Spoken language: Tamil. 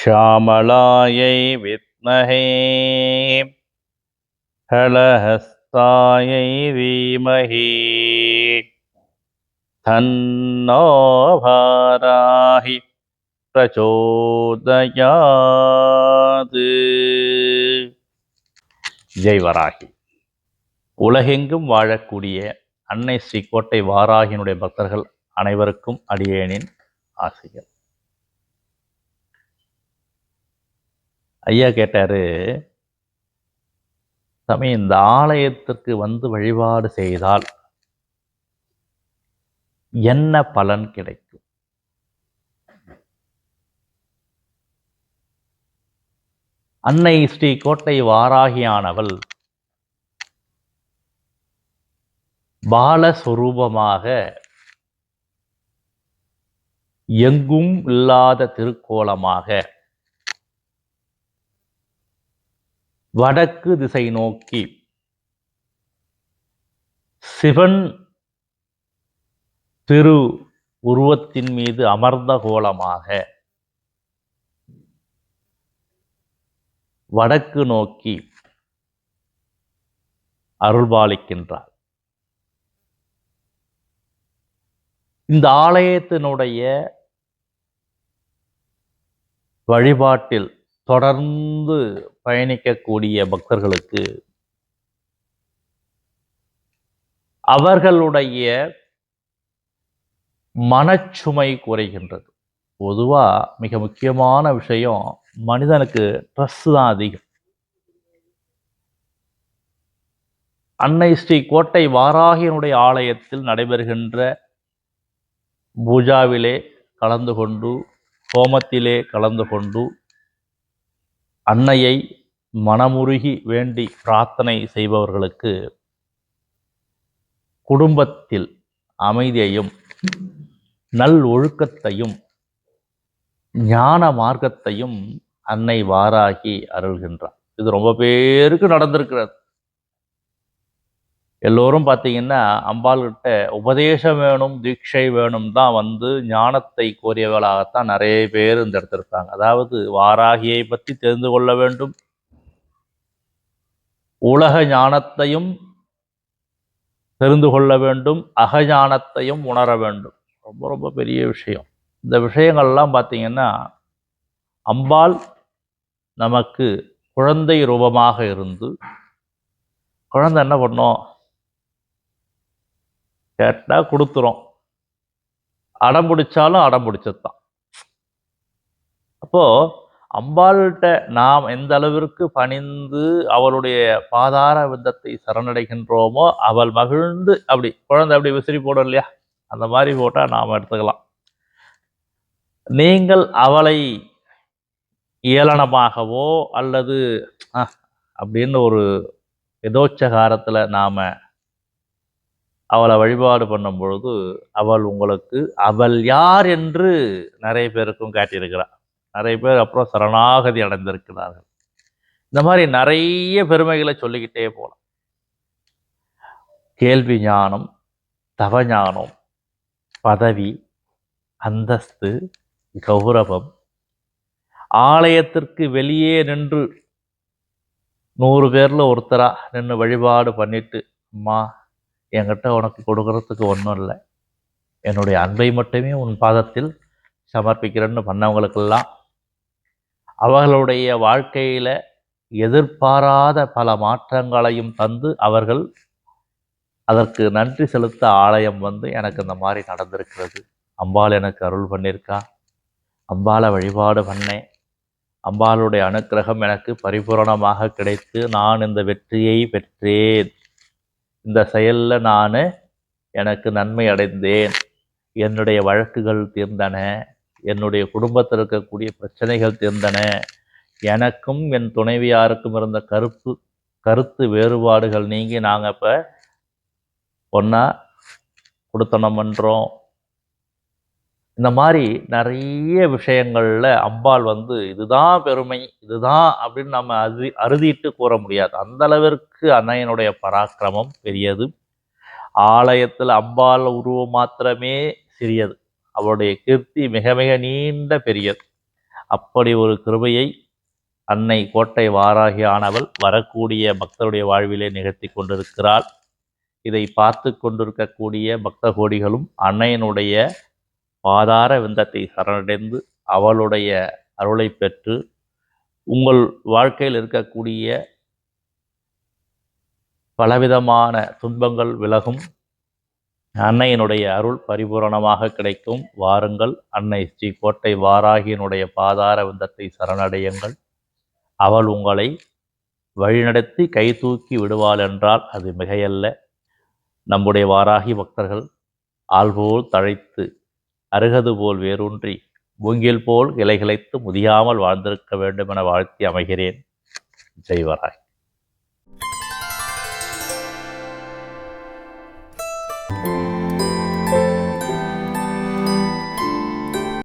श्यामलायै विद्महे हलहस्तायै धीमहि तन्नो वाराहि பிரச்சோதயாது. ஜெய் வராகி. உலகெங்கும் வாழக்கூடிய அன்னை ஸ்ரீ கோட்டை வாராகியினுடைய பக்தர்கள் அனைவருக்கும் அடியேனின் ஆசைகள். ஐயா கேட்டாரு, சாமி இந்த ஆலயத்திற்கு வந்து வழிபாடு செய்தால் என்ன பலன் கிடைக்கும்? அன்னை ஸ்ரீ கோட்டை வாராகியானவள் பாலஸ்வரூபமாக எங்கும் இல்லாத திருக்கோலமாக வடக்கு திசை நோக்கி சிவன் திரு உருவத்தின் மீது அமர்ந்த கோலமாக வடக்கு நோக்கி அருள்பாலிக்கின்றார். இந்த ஆலயத்தினுடைய வழிபாட்டில் தொடர்ந்து பயணிக்கக்கூடிய பக்தர்களுக்கு அவர்களுடைய மனச்சுமை குறைகின்றது. பொதுவாக மிக முக்கியமான விஷயம், மனிதனுக்கு ஸ்ட்ரெஸ் தான் அதிகம். அன்னை ஸ்ரீ கோட்டை வாராகியினுடைய ஆலயத்தில் நடைபெறுகின்ற பூஜாவிலே கலந்து கொண்டு, ஹோமத்திலே கலந்து கொண்டு, அன்னையை மனமுருகி வேண்டி பிரார்த்தனை செய்பவர்களுக்கு குடும்பத்தில் அமைதியையும் நல் ஒழுக்கத்தையும் ஞான மார்க்கத்தையும் அன்னை வாராகி அருள்கின்றார். இது ரொம்ப பேருக்கு நடந்திருக்கிறது. எல்லோரும் பார்த்தீங்கன்னா அம்பாள்கிட்ட உபதேசம் வேணும், தீட்சை வேணும் தான் வந்து ஞானத்தை கோரியவர்களாகத்தான் நிறைய பேர் இந்த இடத்துல இருக்காங்க. அதாவது வாராகியை பற்றி தெரிந்து கொள்ள வேண்டும், உலக ஞானத்தையும் தெரிந்து கொள்ள வேண்டும், அகஞானத்தையும் உணர வேண்டும். ரொம்ப ரொம்ப பெரிய விஷயம். இந்த விஷயங்கள்லாம் பார்த்தீங்கன்னா அம்பாள் நமக்கு குழந்தை ரூபமாக இருந்து, குழந்தை என்ன பண்ணோம், கேட்டால் கொடுத்துரும், அடம் பிடிச்சாலும் அடம் பிடிச்சதுதான். அப்போது அம்பாள்கிட்ட நாம் எந்த அளவிற்கு பணிந்து அவளுடைய பாதார விந்தத்தை சரணடைகின்றோமோ அவள் மகிழ்ந்து, அப்படி குழந்தை அப்படி விசிறி போடும் இல்லையா, அந்த மாதிரி போட்டால் நாம் எடுத்துக்கலாம். நீங்கள் அவளை ஏளனமாகவோ அல்லது அப்படின்னு ஒரு எதோச்சகாரத்தில் நாம் அவளை வழிபாடு பண்ணும் பொழுது அவள் உங்களுக்கு அவள் யார் என்று நிறைய பேருக்கும் காட்டியிருக்கிறார். நிறைய பேர் அப்புறம் சரணாகதி அடைந்திருக்கிறார்கள். இந்த மாதிரி நிறைய பெருமைகளை சொல்லிக்கிட்டே போகலாம். கேள்வி ஞானம், தவ ஞானம், பதவி, அந்தஸ்து, கௌரவம், ஆலயத்திற்கு வெளியே நின்று 100 பேரில் ஒருத்தரா நின்று வழிபாடு பண்ணிட்டு, அம்மா என்கிட்ட உனக்கு கொடுக்கறதுக்கு ஒன்றும் இல்லை, என்னுடைய அன்பை மட்டுமே உன் பாதத்தில் சமர்ப்பிக்கிறேன்னு பண்ணவங்களுக்கெல்லாம் அவர்களுடைய வாழ்க்கையில் எதிர்பாராத பல மாற்றங்களையும் தந்து அவர்கள் அதற்கு நன்றி செலுத்த ஆலயம் வந்து எனக்கு இந்த மாதிரி நடந்திருக்கிறது, அம்பாள் எனக்கு அருள் பண்ணியிருக்கா, அம்பாளை வழிபாடு பண்ணேன், அம்பாளுடைய அனுக்கிரகம் எனக்கு பரிபூரணமாக கிடைத்து நான் இந்த வெற்றியை பெற்றேன், இந்த செயலில் நான் எனக்கு நன்மை அடைந்தேன், என்னுடைய வழக்குகள் தீர்ந்தன, என்னுடைய குடும்பத்தில் இருக்கக்கூடிய பிரச்சனைகள் தீர்ந்தன, எனக்கும் என் துணைவியாருக்கும் இருந்த கருத்து வேறுபாடுகள் நீங்கி நாங்கள் இப்போ ஒன்றா கொடுத்தனம் பண்ணுறோம். இந்த மாதிரி நிறைய விஷயங்களில் அம்பாள் வந்து இதுதான் பெருமை, இதுதான் அப்படின்னு நம்ம அறுதிட்டு கூற முடியாது. அந்த அளவிற்கு அன்னையனுடைய பராக்கிரமம் பெரியது. ஆலயத்தில் அம்பாள் உருவம் மாத்திரமே சிறியது, அவளுடைய கீர்த்தி மிக மிக நீண்ட பெரியது. அப்படி ஒரு கிருபையை அன்னை கோட்டை வாராகி ஆனவள் வரக்கூடிய பக்தருடைய வாழ்விலே நிகழ்த்தி கொண்டிருக்கிறாள். இதை பார்த்து கொண்டிருக்கக்கூடிய பக்த கோடிகளும் அன்னையினுடைய பாதார விந்தத்தை சரணடைந்து அவளுடைய அருளை பெற்று உங்கள் வாழ்க்கையில் இருக்கக்கூடிய பலவிதமான துன்பங்கள் விலகும். அன்னையினுடைய அருள் பரிபூரணமாக கிடைக்கும். வாருங்கள், அன்னை ஸ்ரீ கோட்டை வாராகியினுடைய பாதார விந்தத்தை சரணடையுங்கள். அவள் உங்களை வழிநடத்தி கை தூக்கி விடுவாள் என்றால் அது மிகையல்ல. நம்முடைய வாராகி பக்தர்கள் ஆள்போல் தழைத்து அருகது போல் வேரூன்றி மூங்கில் போல் இலைகிளைத்து முதியாமல் வாழ்ந்திருக்க வேண்டும் என வாழ்த்தி அமைகிறேன். ஜெய் வராகி.